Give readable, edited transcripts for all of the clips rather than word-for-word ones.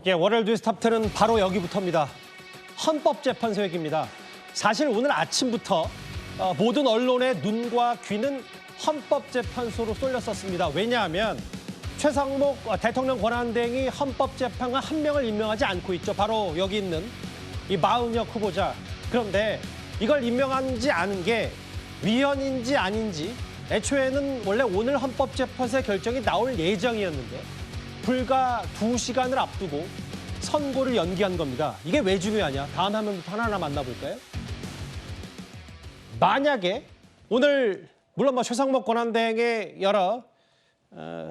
예, 월요일 뉴스 탑10은 바로 여기부터입니다. 헌법재판소 얘기입니다. 사실 오늘 아침부터 모든 언론의 눈과 귀는 헌법재판소로 쏠렸었습니다. 왜냐하면 최상목 대통령 권한대행이 헌법재판관 한 명을 임명하지 않고 있죠. 바로 여기 있는 이 마은혁 후보자. 그런데 이걸 임명하지 않은 게 위헌인지 아닌지 애초에는 원래 오늘 헌법재판소의 결정이 나올 예정이었는데 불과 2시간을 앞두고 선고를 연기한 겁니다. 이게 왜 중요하냐? 다음 화면부터 하나하나 만나볼까요? 만약에 오늘 물론 최상목 권한대행의 여러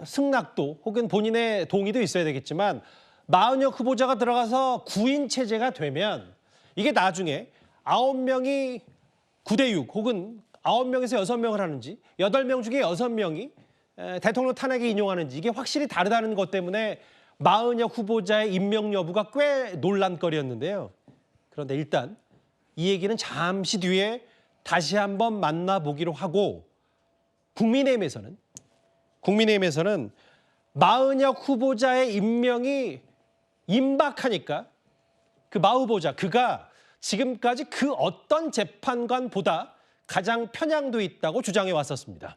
승낙도 혹은 본인의 동의도 있어야 되겠지만 마은혁 후보자가 들어가서 9인 체제가 되면 이게 나중에 9명이 9대6 혹은 9명에서 6명을 하는지 8명 중에 6명이 대통령 탄핵에 인용하는지 이게 확실히 다르다는 것 때문에 마은혁 후보자의 임명 여부가 꽤 논란거리였는데요. 그런데 일단 이 얘기는 잠시 뒤에 다시 한번 만나보기로 하고 국민의힘에서는 마은혁 후보자의 임명이 임박하니까 그 마 후보자 그가 지금까지 그 어떤 재판관보다 가장 편향도 있다고 주장해 왔었습니다.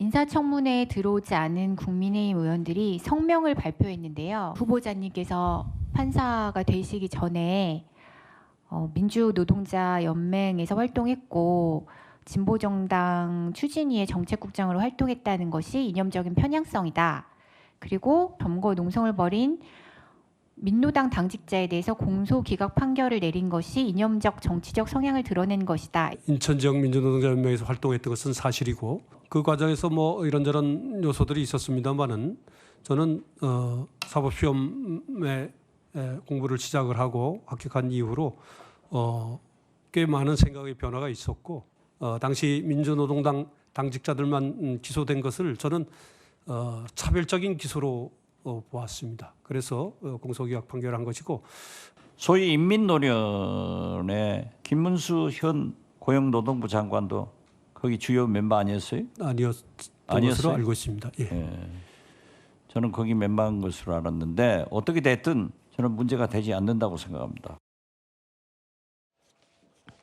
인사청문회에 들어오지 않은 국민의힘 의원들이 성명을 발표했는데요. 후보자님께서 판사가 되시기 전에 민주노동자연맹에서 활동했고 진보정당 추진위의 정책국장으로 활동했다는 것이 이념적인 편향성이다. 그리고 점거 농성을 벌인 민노당 당직자에 대해서 공소기각 판결을 내린 것이 이념적 정치적 성향을 드러낸 것이다. 인천 지역 민주노동자연맹에서 활동했던 것은 사실이고 그 과정에서 뭐 이런저런 요소들이 있었습니다만은 저는 사법시험에 공부를 시작을 하고 합격한 이후로 꽤 많은 생각의 변화가 있었고 당시 민주노동당 당직자들만 기소된 것을 저는 차별적인 기소로 보았습니다. 그래서 공소기각 판결한 것이고 소위 인민노련의 김문수 현 고용노동부 장관도 거기 주요 멤버 아니었어요? 아니었던 것으로 알고 있습니다. 예. 저는 거기 멤버인 것으로 알았는데 어떻게 됐든 저는 문제가 되지 않는다고 생각합니다.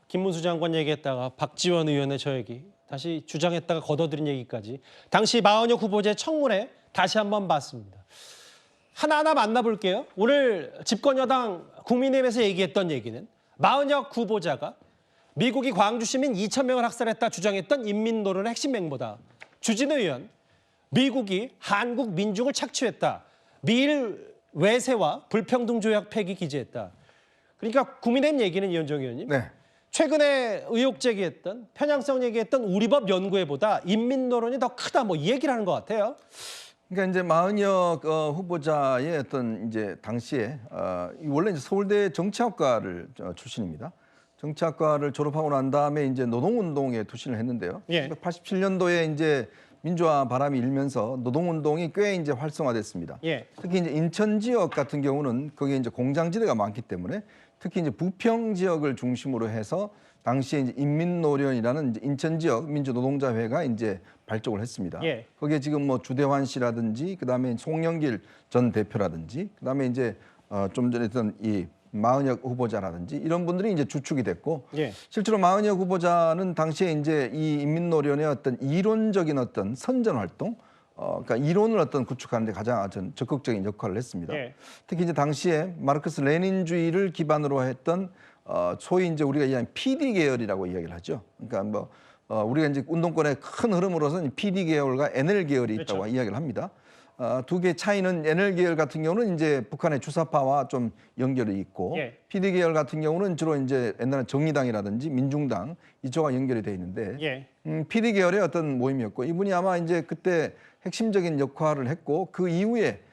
김문수 장관 얘기했다가 박지원 의원의 저 얘기 다시 주장했다가 걷어들인 얘기까지 당시 마은혁 후보자의 청문회 다시 한번 봤습니다. 하나하나 만나볼게요. 오늘 집권여당 국민의힘에서 얘기했던 얘기는 마은혁 후보자가 미국이 광주 시민 2,000명을 학살했다 주장했던 인민노련의 핵심 멤버다. 주진우 의원, 미국이 한국 민중을 착취했다. 미일 외세와 불평등 조약 폐기 기재했다. 그러니까 국민의힘 얘기는 이현정 의원님. 네. 최근에 의혹 제기했던 편향성 얘기했던 우리법 연구회보다 인민노련이 더 크다. 뭐 이 얘기를 하는 것 같아요. 그러니까 이제 마은혁 후보자의 어떤 이제 당시에 원래 이제 서울대 정치학과를 출신입니다. 정치학과를 졸업하고 난 다음에 이제 노동운동에 투신을 했는데요. 예. 1987년도에 이제 민주화 바람이 일면서 노동운동이 꽤 이제 활성화됐습니다. 예. 특히 이제 인천 지역 같은 경우는 거기에 이제 공장지대가 많기 때문에 특히 이제 부평 지역을 중심으로 해서 당시에 이제 인민노련이라는 이제 인천 지역 민주노동자회가 이제 발족을 했습니다. 예. 거기에 지금 뭐 주대환 씨라든지 그다음에 송영길 전 대표라든지 그다음에 이제 좀 전에 했던 이 마은혁 후보자라든지 이런 분들이 이제 주축이 됐고 예. 실제로 마은혁 후보자는 당시에 이제 이 인민노련의 어떤 이론적인 어떤 선전 활동 그러니까 이론을 어떤 구축하는 데 가장 적극적인 역할을 했습니다. 예. 특히 이제 당시에 마르크스 레닌주의를 기반으로 했던 소위 이제 우리가 이야기하는 PD 계열이라고 이야기를 하죠. 그러니까 뭐 우리가 이제 운동권의 큰 흐름으로서는 PD 계열과 NL 계열이 있다고 그렇죠. 이야기를 합니다. 두 개의 차이는 NL 계열 같은 경우는 이제 북한의 주사파와 좀 연결이 있고 예. PD 계열 같은 경우는 주로 이제 옛날에 정의당이라든지 민중당 이쪽과 연결이 돼 있는데 예. PD 계열의 어떤 모임이었고 이분이 아마 이제 그때 핵심적인 역할을 했고 그 이후에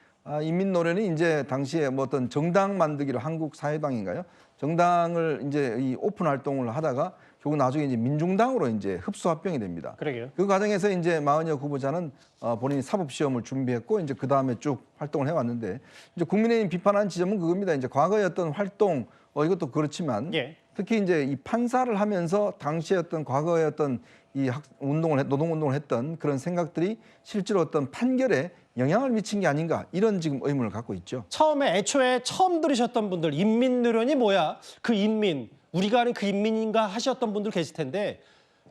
인민노련이 이제 당시에 뭐 어떤 정당 만들기로 한국사회당인가요? 정당을 이제 이 오픈 활동을 하다가 결국 나중에 이제 민중당으로 이제 흡수 합병이 됩니다. 그러게요. 그 과정에서 이제 마은혁 후보자는 본인이 사법 시험을 준비했고 이제 그 다음에 쭉 활동을 해왔는데 이제 국민의힘 비판한 지점은 그겁니다. 이제 과거의 어떤 활동 이것도 그렇지만 예. 특히 이제 이 판사를 하면서 당시에 어떤 과거의 어떤 이 노동운동을 했던 그런 생각들이 실제로 어떤 판결에 영향을 미친 게 아닌가 이런 지금 의문을 갖고 있죠. 애초에 처음 들으셨던 분들 인민노련이 뭐야? 그 인민, 우리가 아는 그 인민인가 하셨던 분들 계실 텐데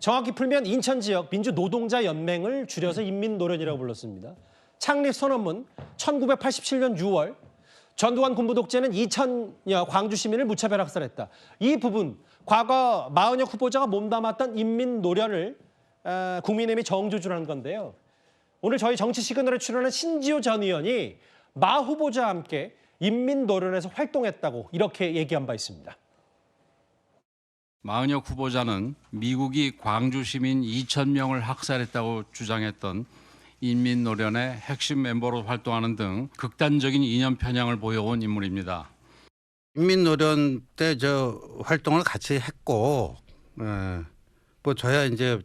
정확히 풀면 인천 지역 민주노동자연맹을 줄여서 인민노련이라고 불렀습니다. 창립 선언문 1987년 6월 전두환 군부 독재는 2000년 광주 시민을 무차별 학살했다. 이 부분 과거 마은혁 후보자가 몸담았던 인민노련을 국민의힘이 정조준한 건데요. 오늘 저희 정치 시그널에 출연한 신지호 전 의원이 마 후보자와 함께 인민노련에서 활동했다고 이렇게 얘기한 바 있습니다. 마은혁 후보자는 미국이 광주 시민 2,000명을 학살했다고 주장했던 인민노련의 핵심 멤버로 활동하는 등 극단적인 이념 편향을 보여온 인물입니다. 인민노련 때 저 활동을 같이 했고, 뭐 저야 이제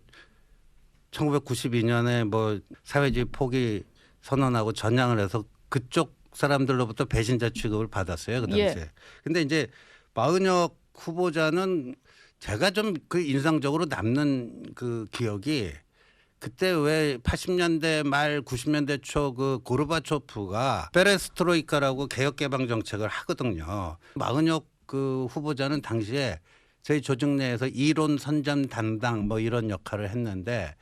1992년에 뭐 사회주의 포기 선언하고 전향을 해서 그쪽 사람들로부터 배신자 취급을 받았어요 그 당시에. 예. 근데 이제 마은혁 후보자는 제가 좀 그 인상적으로 남는 그 기억이 그때 왜 80년대 말 90년대 초 그 고르바초프가 페레스트로이카라고 개혁 개방 정책을 하거든요. 마은혁 그 후보자는 당시에 저희 조직 내에서 이론 선점 담당 뭐 이런 역할을 했는데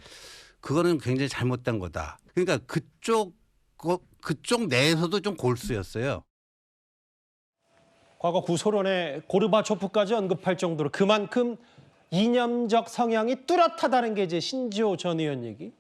그거는 굉장히 잘못된 거다. 그러니까 그쪽 내에서도 좀 골수였어요. 과거 구소련의 고르바초프까지 언급할 정도로 그만큼 이념적 성향이 뚜렷하다는 게 이제 신지호 전 의원 얘기.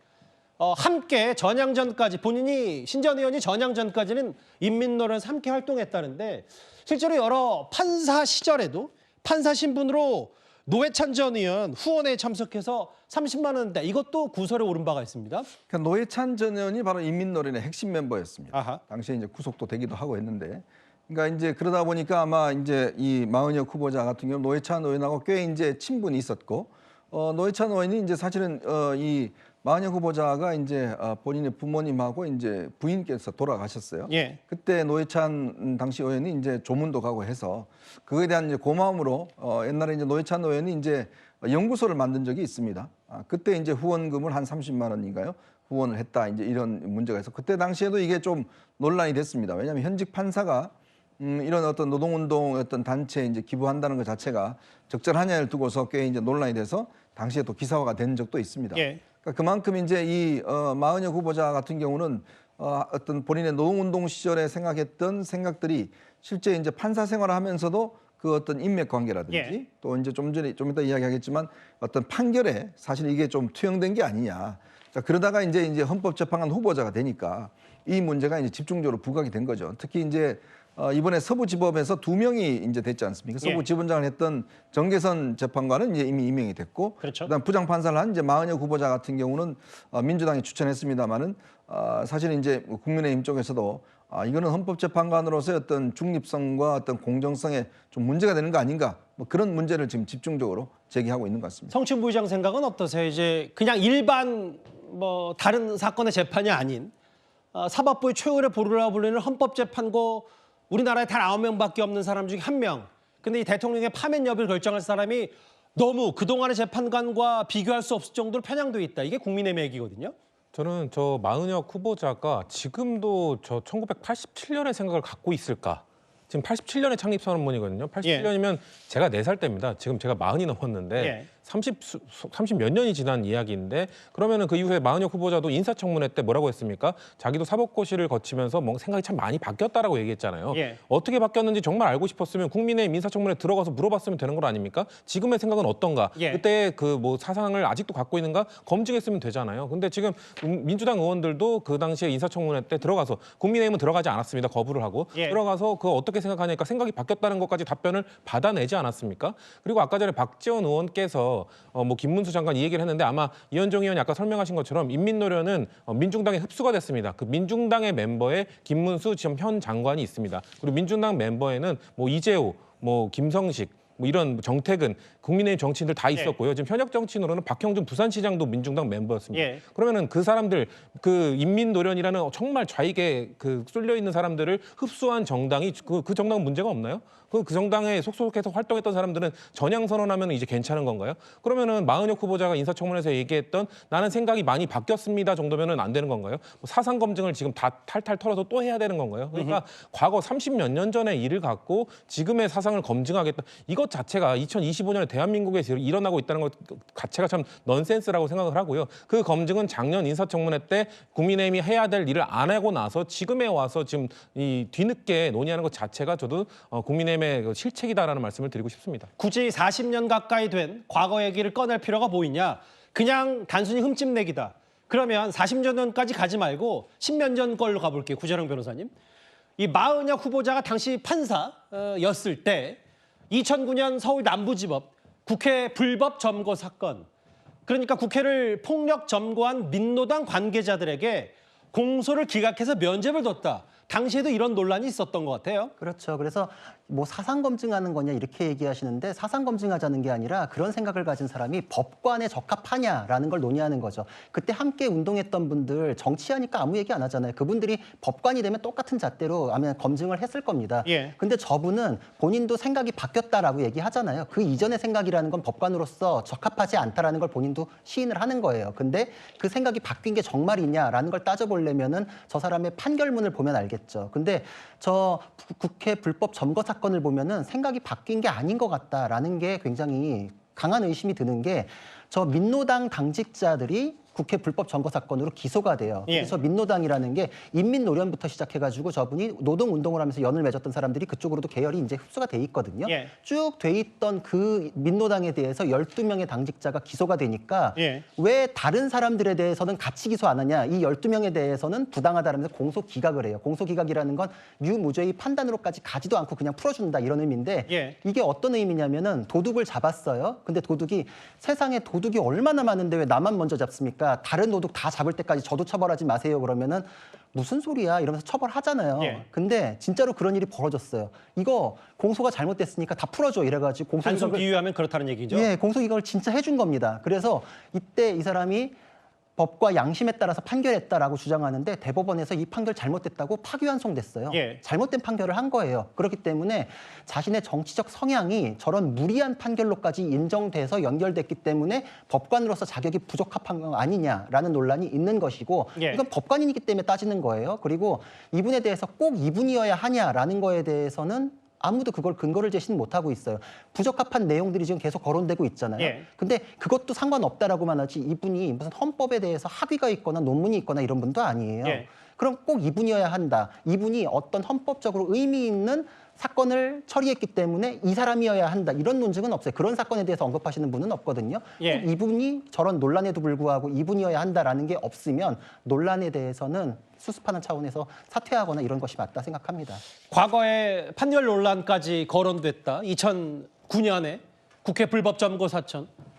함께 전향 전까지 본인이 신 전 의원이 전향 전까지는 인민노련에서 함께 활동했다는데 실제로 여러 판사 시절에도 판사 신분으로 노회찬 전 의원 후원에 참석해서 30만 원대 이것도 구설에 오른 바가 있습니다. 그러니까 노회찬 전 의원이 바로 인민노련의 핵심 멤버였습니다. 아하. 당시에 이제 구속도 되기도 하고 했는데, 그러니까 이제 그러다 보니까 아마 이제 이 마은혁 후보자 같은 경우 노회찬 의원하고 꽤 이제 친분이 있었고, 노회찬 의원이 이제 사실은 이 마은혁 후보자가 이제 본인의 부모님하고 이제 부인께서 돌아가셨어요. 예. 그때 노회찬 당시 의원이 이제 조문도 가고 해서 그거에 대한 이제 고마움으로 옛날에 이제 노회찬 의원이 이제 연구소를 만든 적이 있습니다. 그때 이제 후원금을 한 30만 원인가요? 후원을 했다. 이제 이런 문제가 있어. 그때 당시에도 이게 좀 논란이 됐습니다. 왜냐하면 현직 판사가 이런 어떤 노동운동 어떤 단체에 이제 기부한다는 것 자체가 적절하냐를 두고서 꽤 이제 논란이 돼서 당시에 또 기사화가 된 적도 있습니다. 예. 그러니까 그만큼 이제 이 마은혁 후보자 같은 경우는 어떤 본인의 노동운동 시절에 생각했던 생각들이 실제 이제 판사 생활을 하면서도 그 어떤 인맥 관계라든지 예. 또 이제 좀 이따 이야기하겠지만 어떤 판결에 사실 이게 좀 투영된 게 아니냐. 자, 그러다가 이제 헌법재판관 후보자가 되니까 이 문제가 이제 집중적으로 부각이 된 거죠. 특히 이제 이번에 서부지법에서 2명이 이제 됐지 않습니까? 예. 서부지원장을 했던 정계선 재판관은 이제 이미 임명이 됐고, 그렇죠. 그다음 부장판사를 한 이제 마은혁 후보자 같은 경우는 민주당이 추천했습니다만은 사실 이제 국민의힘 쪽에서도 이거는 헌법재판관으로서의 어떤 중립성과 어떤 공정성에 좀 문제가 되는 거 아닌가? 뭐 그런 문제를 지금 집중적으로 제기하고 있는 것 같습니다. 성춘 부의장 생각은 어떠세요? 이제 그냥 일반 뭐 다른 사건의 재판이 아닌 사법부의 최고의 보루라 불리는 헌법재판고 우리나라에 단 9명밖에 없는 사람 중에 1명. 근데 이 대통령의 파면 여부를 결정할 사람이 너무 그동안의 재판관과 비교할 수 없을 정도로 편향돼 있다. 이게 국민의힘의 얘기거든요. 저는 저 마은혁 후보자가 지금도 저 1987년의 생각을 갖고 있을까? 지금 87년에 창립 선언문이거든요. 87년이면 제가 4살 때입니다. 지금 제가 40이 넘었는데 예. 30 몇 년이 지난 이야기인데 그러면은 그 이후에 마은혁 후보자도 인사청문회 때 뭐라고 했습니까? 자기도 사법고시를 거치면서 뭔가 생각이 참 많이 바뀌었다라고 얘기했잖아요. 예. 어떻게 바뀌었는지 정말 알고 싶었으면 국민의힘 인사청문회 들어가서 물어봤으면 되는 거 아닙니까? 지금의 생각은 어떤가? 예. 그때 그 뭐 사상을 아직도 갖고 있는가 검증했으면 되잖아요. 근데 지금 민주당 의원들도 그 당시에 인사청문회 때 들어가서 국민의힘은 들어가지 않았습니다. 거부를 하고 예. 들어가서 그거 어떻게 생각하니까 생각이 바뀌었다는 것까지 답변을 받아내지 않았습니까? 그리고 아까 전에 박지원 의원께서 뭐 김문수 장관 이 얘기를 했는데 아마 이현정 의원이 아까 설명하신 것처럼 인민노련은 민중당에 흡수가 됐습니다. 그 민중당의 멤버에 김문수 지금 현 장관이 있습니다. 그리고 민중당 멤버에는 뭐 이재호, 뭐 김성식, 뭐 이런 정택은 국민의힘 정치인들 다 있었고요. 지금 현역 정치인으로는 박형준 부산시장도 민중당 멤버였습니다. 예. 그러면은 그 사람들 그 인민노련이라는 정말 좌익에 그 쏠려 있는 사람들을 흡수한 정당이 그 정당은 문제가 없나요? 그 정당에 속속해서 활동했던 사람들은 전향 선언하면 이제 괜찮은 건가요? 그러면은 마은혁 후보자가 인사청문회에서 얘기했던 나는 생각이 많이 바뀌었습니다 정도면은 안 되는 건가요? 뭐 사상 검증을 지금 다 탈탈 털어서 또 해야 되는 건가요? 그러니까 과거 30몇 년 전의 일을 갖고 지금의 사상을 검증하겠다. 이것 자체가 2025년에 대한민국에서 일어나고 있다는 것 자체가 참 넌센스라고 생각을 하고요. 그 검증은 작년 인사청문회 때 국민의힘이 해야 될 일을 안 하고 나서 지금에 와서 지금 이 뒤늦게 논의하는 것 자체가 저도 국민의힘의 그 실책이다라는 말씀을 드리고 싶습니다. 굳이 40년 가까이 된 과거 얘기를 꺼낼 필요가 뭐 있냐? 그냥 단순히 흠집내기다. 그러면 40년 전까지 가지 말고 10년 전 걸로 가볼게요. 구자령 변호사님. 이 마은혁 후보자가 당시 판사였을 때 2009년 서울 남부지법 국회 불법 점거 사건, 그러니까 국회를 폭력 점거한 민노당 관계자들에게 공소를 기각해서 면죄를 뒀다. 당시에도 이런 논란이 있었던 것 같아요. 그렇죠. 그래서 뭐 사상 검증하는 거냐 이렇게 얘기하시는데 사상 검증하자는 게 아니라 그런 생각을 가진 사람이 법관에 적합하냐라는 걸 논의하는 거죠. 그때 함께 운동했던 분들 정치하니까 아무 얘기 안 하잖아요. 그분들이 법관이 되면 똑같은 잣대로 아마 검증을 했을 겁니다. 예. 근데 저분은 본인도 생각이 바뀌었다라고 얘기하잖아요. 그 이전의 생각이라는 건 법관으로서 적합하지 않다라는 걸 본인도 시인을 하는 거예요. 근데 그 생각이 바뀐 게 정말이냐라는 걸 따져보려면은 저 사람의 판결문을 보면 알겠죠. 근데 저 국회 불법 점거 사건을 보면은 생각이 바뀐 게 아닌 것 같다라는 게 굉장히 강한 의심이 드는 게 저 민노당 당직자들이 국회 불법 점거 사건으로 기소가 돼요. 예. 그래서 민노당이라는 게 인민노련부터 시작해가지고 저분이 노동운동을 하면서 연을 맺었던 사람들이 그쪽으로도 계열이 이제 흡수가 돼 있거든요. 예. 쭉 돼 있던 그 민노당에 대해서 12명의 당직자가 기소가 되니까 예. 왜 다른 사람들에 대해서는 같이 기소 안 하냐. 이 12명에 대해서는 부당하다라면서 공소 기각을 해요. 공소 기각이라는 건 유무죄의 판단으로까지 가지도 않고 그냥 풀어준다 이런 의미인데 예. 이게 어떤 의미냐면은 도둑을 잡았어요. 근데 도둑이 세상에 도둑이 얼마나 많은데 왜 나만 먼저 잡습니까? 다른 도둑 다 잡을 때까지 저도 처벌하지 마세요. 그러면은 무슨 소리야 이러면서 처벌하잖아요. 예. 근데 진짜로 그런 일이 벌어졌어요. 이거 공소가 잘못됐으니까 다 풀어줘 이래가지고 단순 공소기각을 비유하면 그렇다는 얘기죠. 예, 공소기각을 진짜 해준 겁니다. 그래서 이때 이 사람이 법과 양심에 따라서 판결했다라고 주장하는데 대법원에서 이 판결 잘못됐다고 파기환송됐어요. 예. 잘못된 판결을 한 거예요. 그렇기 때문에 자신의 정치적 성향이 저런 무리한 판결로까지 인정돼서 연결됐기 때문에 법관으로서 자격이 부적합한 건 아니냐라는 논란이 있는 것이고 예. 이건 법관이기 때문에 따지는 거예요. 그리고 이분에 대해서 꼭 이분이어야 하냐라는 거에 대해서는 아무도 그걸 근거를 제시는 못하고 있어요. 부적합한 내용들이 지금 계속 거론되고 있잖아요. 예. 근데 그것도 상관없다라고만 하지 이분이 무슨 헌법에 대해서 학위가 있거나 논문이 있거나 이런 분도 아니에요. 예. 그럼 꼭 이분이어야 한다. 이분이 어떤 헌법적으로 의미 있는 사건을 처리했기 때문에 이 사람이어야 한다. 이런 논증은 없어요. 그런 사건에 대해서 언급하시는 분은 없거든요. 예. 꼭 이분이 저런 논란에도 불구하고 이분이어야 한다라는 게 없으면 논란에 대해서는 수습하는 차원에서 사퇴하거나 이런 것이 맞다 생각합니다. 과거에 판결 논란까지 거론됐다. 2009년에 국회 불법 점거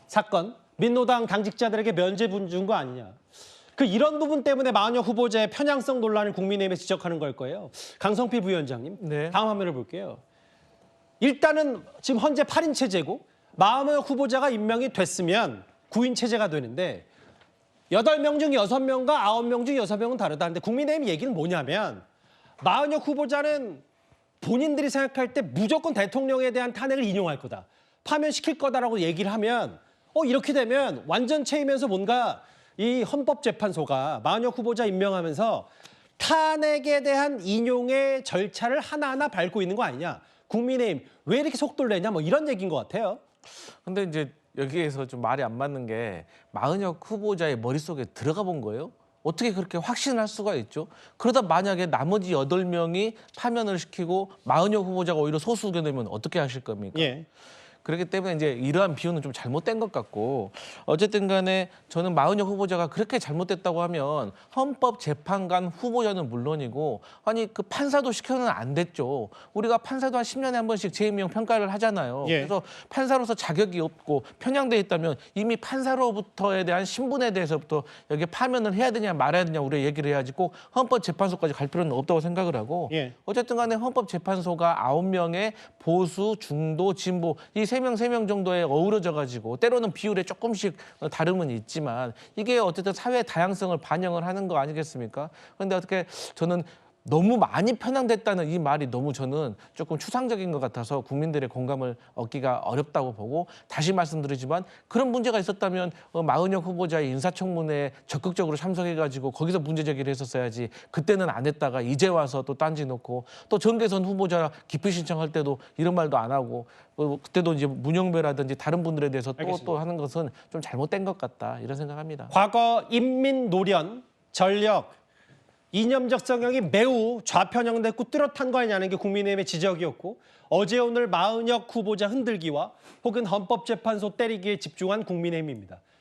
사건 민노당 당직자들에게 면죄부 준 거 아니냐. 그 이런 부분 때문에 마은혁 후보자의 편향성 논란을 국민의힘에 지적하는 걸 거예요. 강성필 부위원장님, 네. 다음 화면을 볼게요. 일단은 지금 현재 8인 체제고 마은혁 후보자가 임명이 됐으면 9인 체제가 되는데 8명 중 6명과 9명 중 6명은 다르다는데 국민의힘 얘기는 뭐냐면 마은혁 후보자는 본인들이 생각할 때 무조건 대통령에 대한 탄핵을 인용할 거다. 파면시킬 거다라고 얘기를 하면 이렇게 되면 완전체이면서 뭔가 이 헌법재판소가 마은혁 후보자 임명하면서 탄핵에 대한 인용의 절차를 하나하나 밟고 있는 거 아니냐. 국민의힘 왜 이렇게 속도를 내냐 뭐 이런 얘기인 것 같아요. 근데 이제 여기에서 좀 말이 안 맞는 게 마은혁 후보자의 머릿속에 들어가 본 거예요? 어떻게 그렇게 확신할 수가 있죠? 그러다 만약에 나머지 8명이 파면을 시키고 마은혁 후보자가 오히려 소수 의견되면 어떻게 하실 겁니까? 예. 그렇기 때문에 이제 이러한 비유는 좀 잘못된 것 같고 어쨌든 간에 저는 마은혁 후보자가 그렇게 잘못됐다고 하면 헌법재판관 후보자는 물론이고 아니 그 판사도 시켜는 안 됐죠. 우리가 판사도 한 10년에 한 번씩 재임용 평가를 하잖아요. 예. 그래서 판사로서 자격이 없고 편향돼 있다면 이미 판사로부터에 대한 신분에 대해서부터 여기 파면을 해야 되냐 말아야 되냐 우리가 얘기를 해야지 꼭 헌법재판소까지 갈 필요는 없다고 생각을 하고 예. 어쨌든 간에 헌법재판소가 9명의 보수, 중도, 진보 이 3명 정도에 어우러져 가지고 때로는 비율에 조금씩 다름은 있지만 이게 어쨌든 사회 다양성을 반영을 하는 거 아니겠습니까? 그런데 어떻게 저는 너무 많이 편향됐다는 이 말이 너무 저는 조금 추상적인 것 같아서 국민들의 공감을 얻기가 어렵다고 보고, 다시 말씀드리지만 그런 문제가 있었다면 마은혁 후보자의 인사청문회에 적극적으로 참석해가지고 거기서 문제 제기를 했었어야지, 그때는 안 했다가 이제 와서 또 딴지 놓고, 또 정계선 후보자 기피 신청할 때도 이런 말도 안 하고, 그때도 이제 문영배라든지 다른 분들에 대해서 또 하는 것은 좀 잘못된 것 같다, 이런 생각합니다. 과거 인민 노련, 전력, 이념적 성향이 매우 좌편향됐고 뚜렷한 거 아니냐는 게 국민의힘의 지적이었고, 어제 오늘 마은혁 후보자 흔들기와 혹은 헌법재판소 때리기에 집중한 국민의힘입니다.